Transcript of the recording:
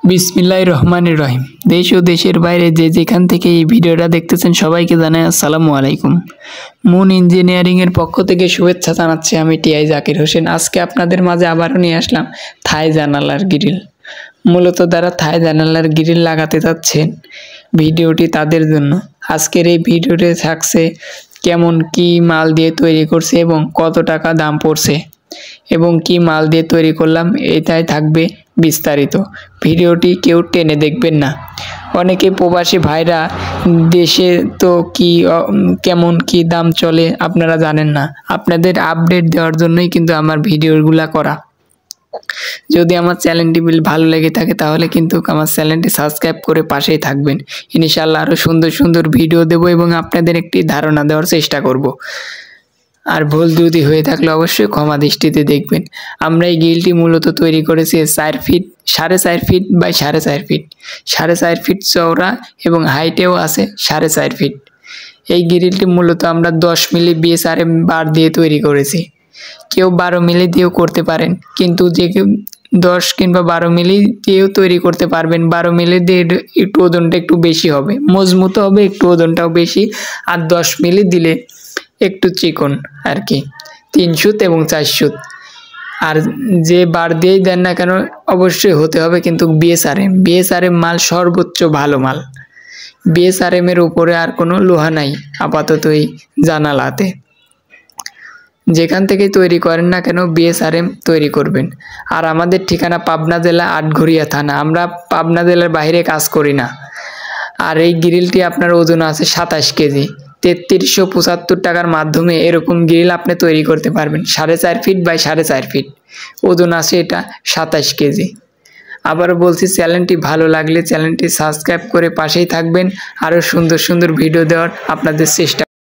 বিসমিল্লাহির রহমানির রহিম। দেশ ও দেশের বাইরে যে যেখান থেকে এই ভিডিওটা দেখতেছেন সবাইকে জানাই আসসালামু আলাইকুম। মুন ইঞ্জিনিয়ারিংয়ের পক্ষ থেকে শুভেচ্ছা জানাচ্ছি আমি টিআই জাকির হোসেন। আজকে আপনাদের মাঝে আবারও নিয়ে আসলাম থাই জানালার গ্রিল। মূলত যারা থাই জানালার গ্রিল লাগাতে চাচ্ছেন ভিডিওটি তাদের জন্য। আজকের এই ভিডিওতে থাকছে কেমন কি মাল দিয়ে তৈরি করছে এবং কত টাকা দাম পড়ছে এবং কি মাল দিয়ে তৈরি করলাম এটাই থাকবে বিস্তারিত। ভিডিওটি কেউ টেনে দেখবেন না। অনেকে প্রবাসী ভাইরা দেশে তো কেমন কি দাম চলে আপনারা জানেন না। আপনাদের আপডেট দেওয়ার জন্যই কিন্তু আমার ভিডিওগুলো করা। যদি আমার চ্যানেলটি ভালো লেগে থাকে তাহলে কিন্তু আমার চ্যানেলটি সাবস্ক্রাইব করে পাশেই থাকবেন। ইনশাআল্লাহ আরও সুন্দর সুন্দর ভিডিও দেবো এবং আপনাদের একটি ধারণা দেওয়ার চেষ্টা করব। আর ভুল ত্রুটি হয়ে থাকলে অবশ্যই ক্ষমা দৃষ্টিতে দেখবেন। আমরা এই গ্রিলটি মূলত তৈরি করেছি 4 feet 4.5 feet by 4.5 feet 4.5 feet চওড়া এবং হাইটেও আছে 4.5 ফিট। এই গ্রিলটি মূলত আমরা 10 মিলি বিএসআরএম বার দিয়ে তৈরি করেছি। কেউ 12 মিলি দিয়েও করতে পারেন, কিন্তু যে কেউ 10 কিংবা 12 মিলি দিয়েও তৈরি করতে পারবেন। 12 মিলি দিয়ে একটু ওজনটা একটু বেশি হবে, মজবুত হবে, একটু ওজনটাও বেশি। আর 10 মিলি দিলে একটু চিকন আর কি, 3 সুত এবং 4 সুত। আর যে বার দিয়েই দেন না কেন অবশ্যই হতে হবে কিন্তু বিএসআরএম মাল সর্বোচ্চ ভালো মাল। বিএসআরএম এর উপরে আর কোনো লোহা নাই আপাতত এই জানালাতে। যেখান থেকেই তৈরি করেন না কেন বিএসআরএম তৈরি করবেন। আর আমাদের ঠিকানা পাবনা জেলা আটঘরিয়া থানা। আমরা পাবনা জেলার বাইরে কাজ করি না। আর এই গ্রিলটি আপনার ওজন আছে 27 কেজি। 3375 টাকার মাধ্যমে এরকম গ্রিল আপনি তৈরি করতে পারবেন। 4.5 ফিট বাই 4.5 ফিট ওজন আছে এটা 27 কেজি। আবারও বলছি, চ্যানেলটি ভালো লাগলে চ্যানেলটি সাবস্ক্রাইব করে পাশেই থাকবেন। আরও সুন্দর সুন্দর ভিডিও দেওয়ার আপনাদের চেষ্টা